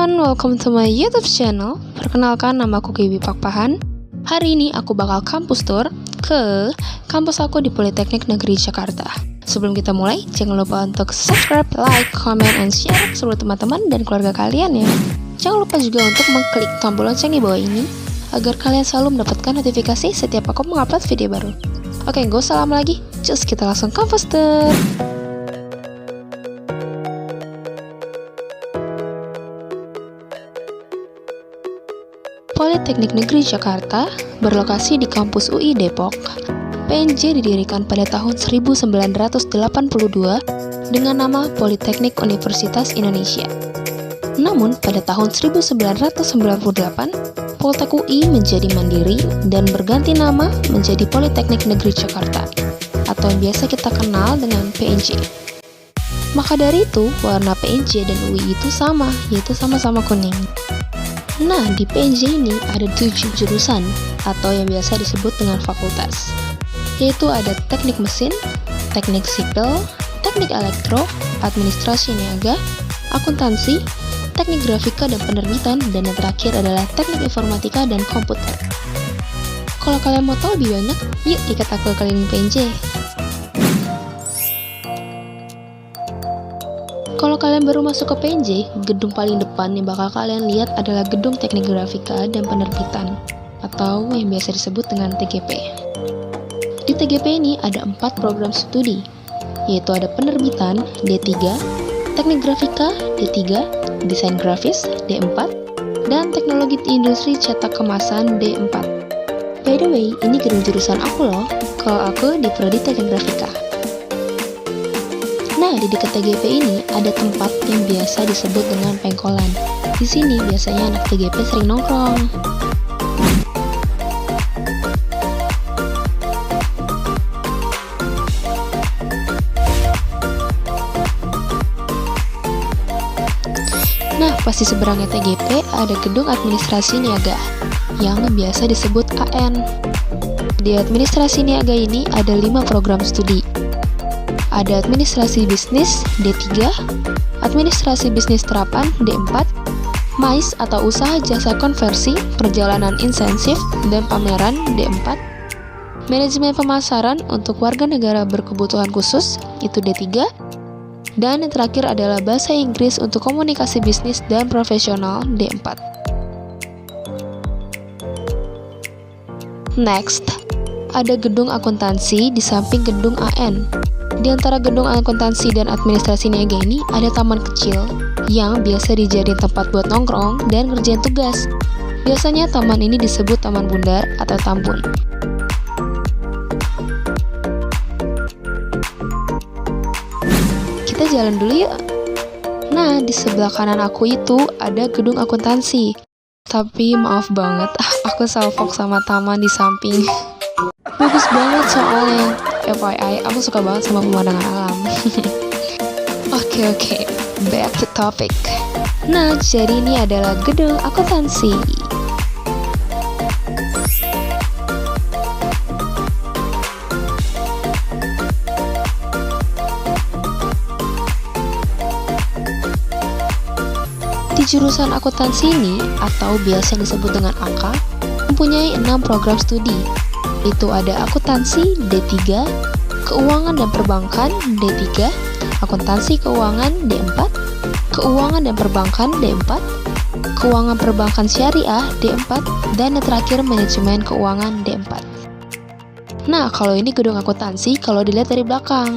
everyone, welcome to my YouTube channel. Perkenalkan, nama aku Kiwi Pakpahan. Hari ini aku bakal kampus tour ke kampus aku di Politeknik Negeri Jakarta. Sebelum kita mulai, jangan lupa untuk subscribe, like, comment, and share seluruh teman-teman dan keluarga kalian ya. Jangan lupa juga untuk mengklik tombol lonceng di bawah ini agar kalian selalu mendapatkan notifikasi setiap aku mengupload video baru. Oke, gak usah lama lagi, just kita langsung kampus tour. Politeknik Negeri Jakarta berlokasi di kampus UI Depok. PNJ didirikan pada tahun 1982 dengan nama Politeknik Universitas Indonesia. Namun pada tahun 1998, Poltek UI menjadi mandiri dan berganti nama menjadi Politeknik Negeri Jakarta atau yang biasa kita kenal dengan PNJ. Maka dari itu, warna PNJ dan UI itu sama, yaitu sama-sama kuning. Nah, di PNJ ini ada 7 jurusan atau yang biasa disebut dengan fakultas, yaitu ada teknik mesin, teknik sipil, teknik elektro, administrasi niaga, akuntansi, teknik grafika dan penerbitan, dan yang terakhir adalah teknik informatika dan komputer. Kalau kalian mau tahu lebih banyak, yuk ikut aku keliling PNJ. Kalau kalian baru masuk ke PNJ, gedung paling depan yang bakal kalian lihat adalah gedung teknik grafika dan penerbitan atau yang biasa disebut dengan TGP. Di TGP ini ada 4 program studi, yaitu ada penerbitan D3, teknik grafika D3, desain grafis D4, dan teknologi industri cetak kemasan D4. By the way, ini gedung jurusan aku loh, kalau aku di prodi teknik grafika. Nah, di dekat TGP ini ada tempat yang biasa disebut dengan pengkolan. Di sini biasanya anak TGP sering nongkrong. Nah, pas di seberangnya TGP ada gedung administrasi niaga yang biasa disebut AN. Di administrasi niaga ini ada 5 program studi. Ada administrasi bisnis D3, administrasi bisnis terapan D4, MICE atau usaha jasa konversi, perjalanan insensif, dan pameran D4, manajemen pemasaran untuk warga negara berkebutuhan khusus itu D3, dan yang terakhir adalah bahasa Inggris untuk komunikasi bisnis dan profesional D4. Next, ada gedung akuntansi di samping gedung AN. Di antara gedung akuntansi dan administrasi niaga ini ada taman kecil yang biasa dijadiin tempat buat nongkrong dan ngerjain tugas. Biasanya taman ini disebut Taman Bundar atau Tambun. Kita jalan dulu yuk. Nah, di sebelah kanan aku itu ada gedung akuntansi. Tapi maaf banget, aku salfok sama taman di samping. Bagus banget soalnya. FYI, aku suka banget sama pemandangan alam. Oke, back to topic. Nah, jadi ini adalah gedung akuntansi. Di jurusan akuntansi ini, atau biasa disebut dengan AK, mempunyai 6 program studi. Itu ada akuntansi D3, keuangan dan perbankan D3, akuntansi keuangan D4, keuangan dan perbankan D4, keuangan perbankan syariah D4, dan yang terakhir manajemen keuangan D4. Nah, kalau ini gedung akuntansi kalau dilihat dari belakang.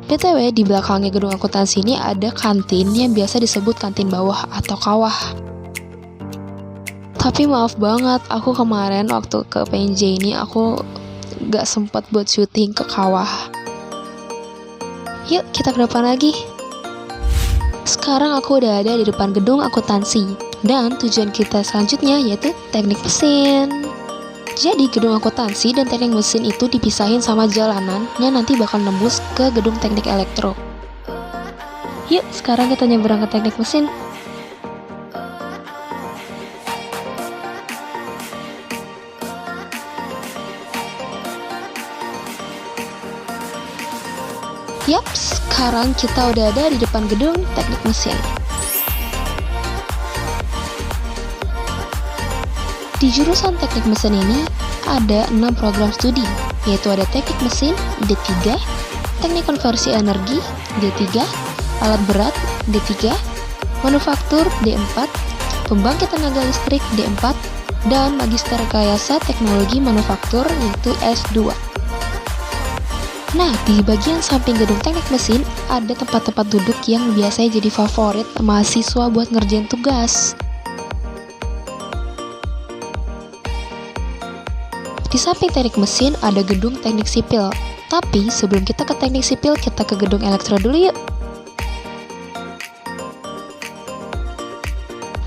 BTW, di belakangnya gedung akuntansi ini ada kantin yang biasa disebut kantin bawah atau kawah. Tapi maaf banget, aku kemarin waktu ke PNJ ini aku gak sempat buat syuting ke kawah. Yuk, kita ke depan lagi. Sekarang aku udah ada di depan gedung akuntansi. Dan tujuan kita selanjutnya yaitu teknik mesin. Jadi gedung akuntansi dan teknik mesin itu dipisahin sama jalanan yang nanti bakal nembus ke gedung teknik elektro. Yuk, sekarang kita nyebrang ke teknik mesin. Yap, sekarang kita udah ada di depan gedung teknik mesin. Di jurusan teknik mesin ini ada 6 program studi, yaitu ada teknik mesin D3, teknik konversi energi D3, alat berat D3, manufaktur D4, pembangkit tenaga listrik D4, dan magister rekayasa teknologi manufaktur yaitu S2. Nah, di bagian samping gedung teknik mesin ada tempat-tempat duduk yang biasanya jadi favorit mahasiswa buat ngerjain tugas. Di samping teknik mesin ada gedung teknik sipil. Tapi sebelum kita ke teknik sipil, kita ke gedung elektro dulu yuk.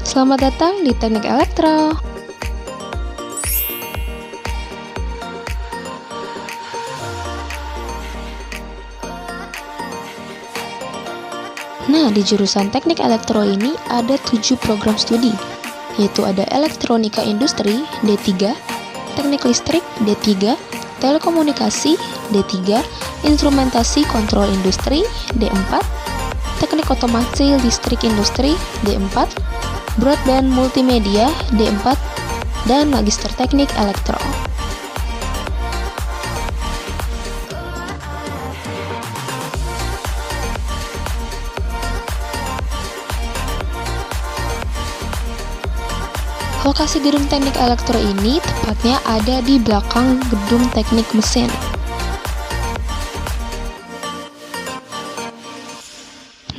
Selamat datang di teknik elektro. Nah, di jurusan teknik elektro ini ada 7 program studi, yaitu ada elektronika industri D3, teknik listrik D3, telekomunikasi D3, instrumentasi kontrol industri D4, teknik otomasi listrik industri D4, broadband multimedia D4, dan magister teknik elektro. Lokasi gedung teknik elektro ini tepatnya ada di belakang gedung teknik mesin.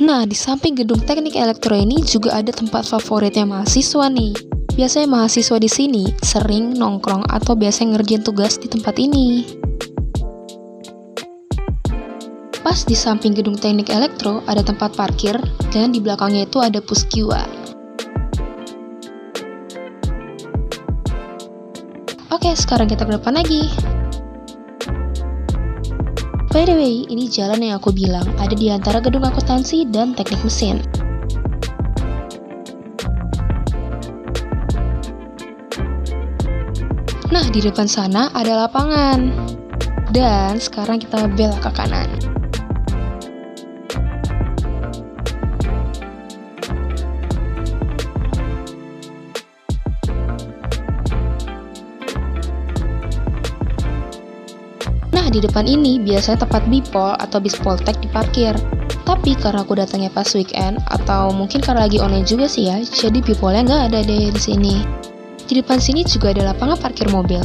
Nah, di samping gedung teknik elektro ini juga ada tempat favoritnya mahasiswa nih. Biasanya mahasiswa di sini sering nongkrong atau biasanya ngerjain tugas di tempat ini. Pas di samping gedung teknik elektro ada tempat parkir dan di belakangnya itu ada pus QR. Oke, sekarang kita ke depan lagi. By the way, ini jalan yang aku bilang ada di antara gedung akuntansi dan teknik mesin. Nah, di depan sana ada lapangan. Dan sekarang kita belok ke kanan. Nah, di depan ini biasanya tempat Bipol atau Bispoltek diparkir. Tapi karena aku datangnya pas weekend atau mungkin karena lagi online juga sih ya, jadi Bipolnya nggak ada deh di sini. Di depan sini juga ada lapangan parkir mobil.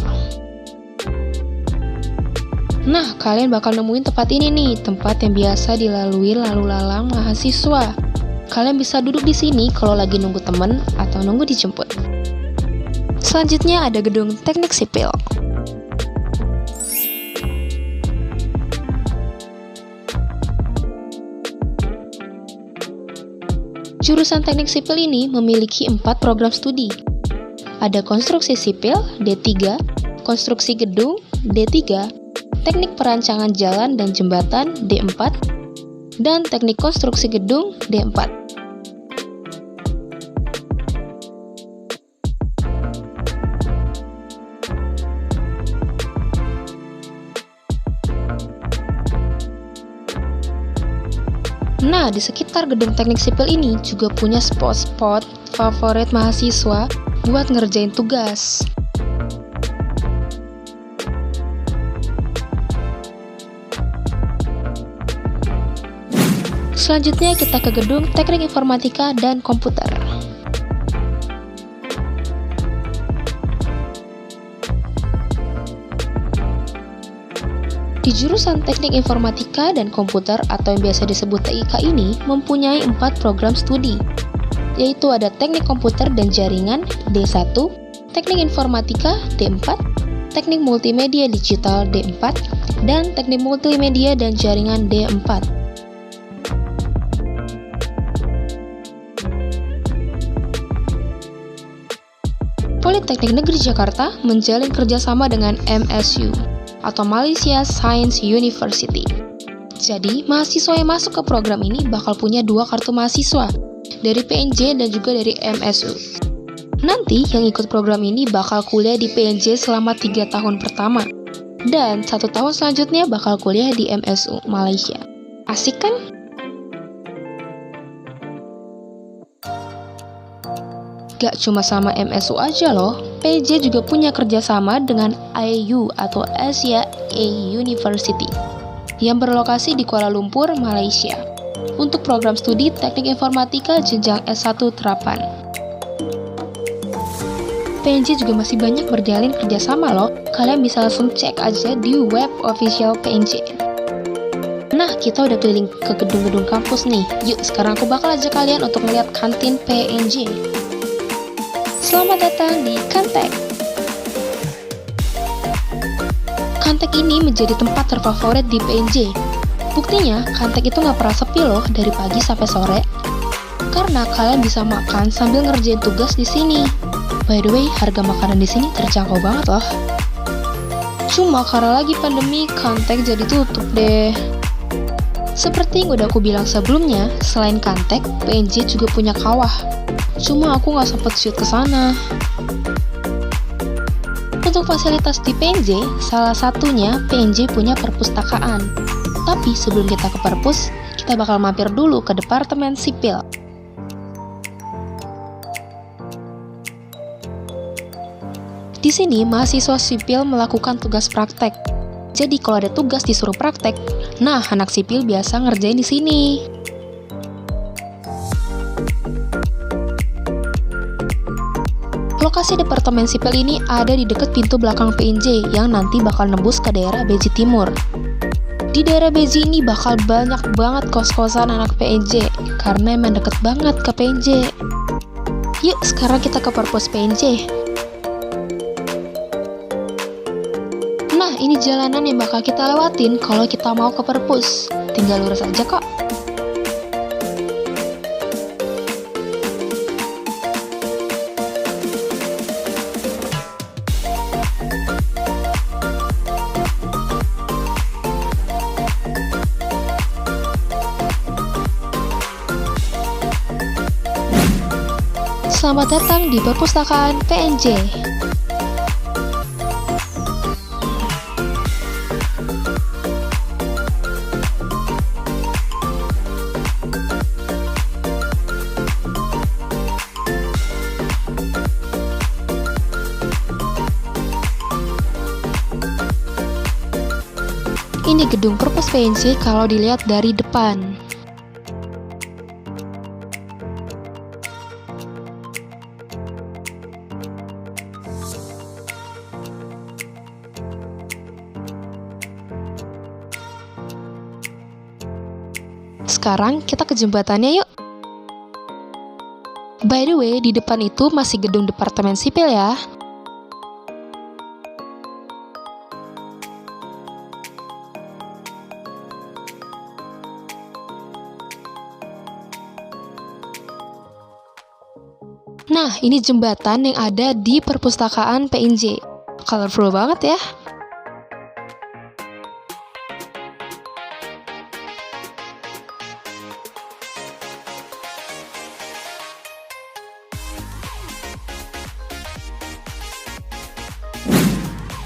Nah, kalian bakal nemuin tempat ini nih, tempat yang biasa dilalui lalu lalang mahasiswa. Kalian bisa duduk di sini kalau lagi nunggu temen atau nunggu dijemput. Selanjutnya ada gedung teknik sipil. Jurusan teknik sipil ini memiliki 4 program studi. Ada konstruksi sipil D3, konstruksi gedung D3, teknik perancangan jalan dan jembatan D4, dan teknik konstruksi gedung D4. Nah, di sekitar gedung teknik sipil ini juga punya spot-spot favorit mahasiswa buat ngerjain tugas. Selanjutnya kita ke gedung teknik informatika dan komputer. Di jurusan teknik informatika dan komputer atau yang biasa disebut TIK ini mempunyai 4 program studi, yaitu ada teknik komputer dan jaringan D1, teknik informatika D4, teknik multimedia digital D4, dan teknik multimedia dan jaringan D4. Politeknik Negeri Jakarta menjalin kerjasama dengan MSU atau Malaysia Science University. Jadi, mahasiswa yang masuk ke program ini bakal punya 2 kartu mahasiswa, dari PNJ dan juga dari MSU. Nanti yang ikut program ini bakal kuliah di PNJ selama 3 tahun pertama, dan 1 tahun selanjutnya bakal kuliah di MSU Malaysia. Asik kan? Gak cuma sama MSU aja loh, PJ juga punya kerjasama dengan AU atau Asia A University yang berlokasi di Kuala Lumpur, Malaysia untuk program studi teknik informatika jenjang S1 terapan. PNJ juga masih banyak berjalin kerjasama loh, kalian bisa langsung cek aja di web official PNJ. Nah, kita udah keliling ke gedung-gedung kampus nih. Yuk, sekarang aku bakal ajak kalian untuk melihat kantin PNJ. Selamat datang di Kantek. Kantek ini menjadi tempat terfavorit di PNJ. Buktinya, Kantek itu nggak pernah sepi loh dari pagi sampai sore. Karena kalian bisa makan sambil ngerjain tugas di sini. By the way, harga makanan di sini terjangkau banget loh. Cuma karena lagi pandemi, Kantek jadi tutup deh. Seperti yang udah aku bilang sebelumnya, selain Kantek, PNJ juga punya kawah. Cuma aku nggak sempet shoot ke sana. Untuk fasilitas di PNJ, salah satunya PNJ punya perpustakaan. Tapi sebelum kita ke perpus, kita bakal mampir dulu ke Departemen Sipil. Di sini, mahasiswa sipil melakukan tugas praktek. Jadi kalau ada tugas disuruh praktek, nah anak sipil biasa ngerjain di sini. Lokasi Departemen Sipil ini ada di dekat pintu belakang PNJ yang nanti bakal nembus ke daerah Beji Timur. Di daerah Beji ini bakal banyak banget kos-kosan anak PNJ karena emang deket banget ke PNJ. Yuk, sekarang kita ke perpus PNJ. Nah, ini jalanan yang bakal kita lewatin kalau kita mau ke perpus. Tinggal lurus aja kok. Selamat datang di perpustakaan PNJ. Ini gedung perpus PNJ kalau dilihat dari depan. Sekarang kita ke jembatannya yuk. By the way, di depan itu masih gedung Departemen Sipil ya. Nah, ini jembatan yang ada di perpustakaan PNJ. Colorful banget ya.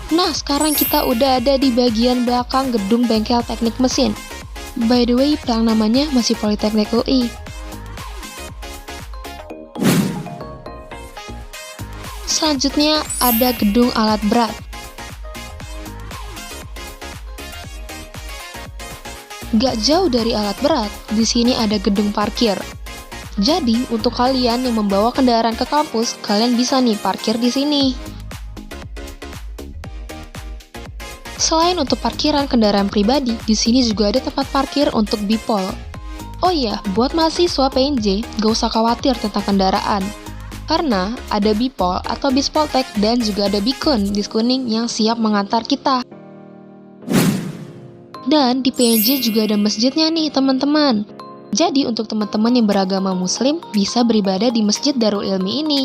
Nah, sekarang kita udah ada di bagian belakang gedung bengkel teknik mesin. By the way, pelang namanya masih Politeknik UI. Selanjutnya ada gedung alat berat. Gak jauh dari alat berat, di sini ada gedung parkir. Jadi, untuk kalian yang membawa kendaraan ke kampus, kalian bisa nih parkir di sini. Selain untuk parkiran kendaraan pribadi, di sini juga ada tempat parkir untuk Bipol. Oh iya, buat mahasiswa PNJ, gak usah khawatir tentang kendaraan. Karena ada Bipol atau Bispoltek dan juga ada Bikun bis kuning yang siap mengantar kita. Dan di PNJ juga ada masjidnya nih teman-teman. Jadi untuk teman-teman yang beragama muslim bisa beribadah di Masjid Darul Ilmi ini.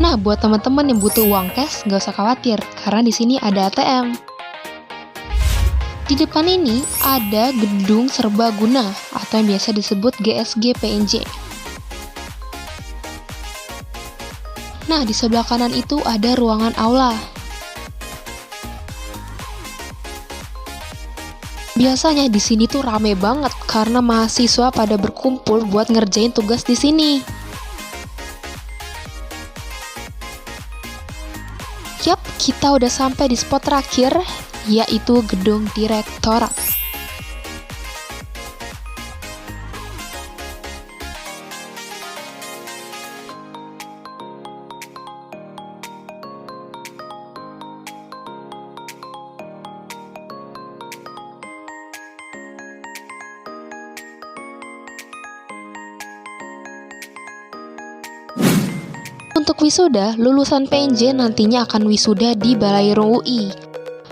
Nah, buat teman-teman yang butuh uang cash, gak usah khawatir karena di sini ada ATM. Di depan ini ada gedung serbaguna atau yang biasa disebut GSG PNJ. Nah, di sebelah kanan itu ada ruangan aula. Biasanya di sini tuh rame banget karena mahasiswa pada berkumpul buat ngerjain tugas di sini. Yap, kita udah sampai di spot terakhir, yaitu gedung direktorat. Untuk wisuda, lulusan PNJ nantinya akan wisuda di Balairung UI.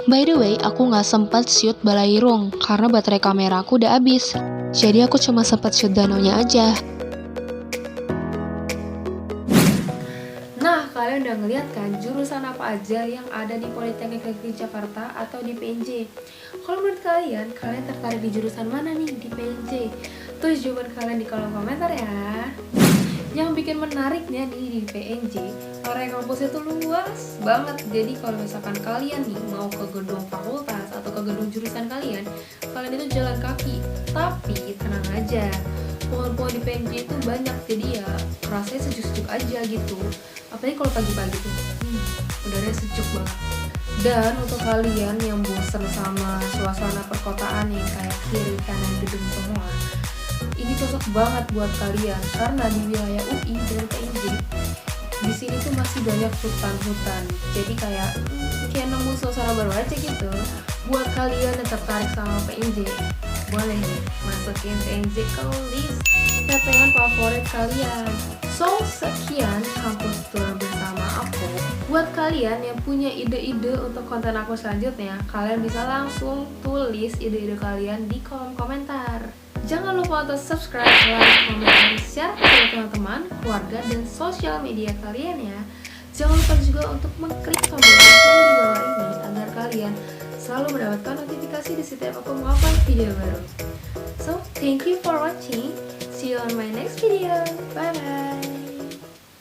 By the way, aku nggak sempat shoot Balairung karena baterai kamera aku udah habis. Jadi aku cuma sempat shoot danaunya aja. Nah, kalian udah ngeliat kan jurusan apa aja yang ada di Politeknik Negeri Jakarta atau di PNJ? Kalau menurut kalian tertarik di jurusan mana nih di PNJ? Tulis jawaban kalian di kolom komentar ya. Yang bikin menariknya nih di PNJ, area kampusnya tuh luas banget. Jadi kalau misalkan kalian nih mau ke gedung fakultas atau ke gedung jurusan kalian itu jalan kaki. Tapi tenang aja, pohon-pohon di PNJ itu banyak, jadi ya rasanya sejuk-sejuk aja gitu. Apalagi kalau pagi-pagi tuh, udaranya sejuk banget. Dan untuk kalian yang bosan sama suasana perkotaan yang kayak kiri kanan gedung semua, ini cocok banget buat kalian karena di wilayah UI dan PNJ di sini tuh masih banyak hutan-hutan. Jadi kayak nemu suasana baru aja gitu. Buat kalian yang tertarik sama PNJ, boleh nih masukin PNJ ke list PTN favorit kalian. So, sekian kampus tour bersama aku. Buat kalian yang punya ide-ide untuk konten aku selanjutnya, kalian bisa langsung tulis ide-ide kalian di kolom komentar. Jangan lupa untuk subscribe, like, komen, dan share ke teman-teman, keluarga, dan sosial media kalian ya. Jangan lupa juga untuk mengklik tombol lonceng di bawah ini agar kalian selalu mendapatkan notifikasi di setiap aku mengupload video baru. So, thank you for watching. See you on my next video. Bye bye.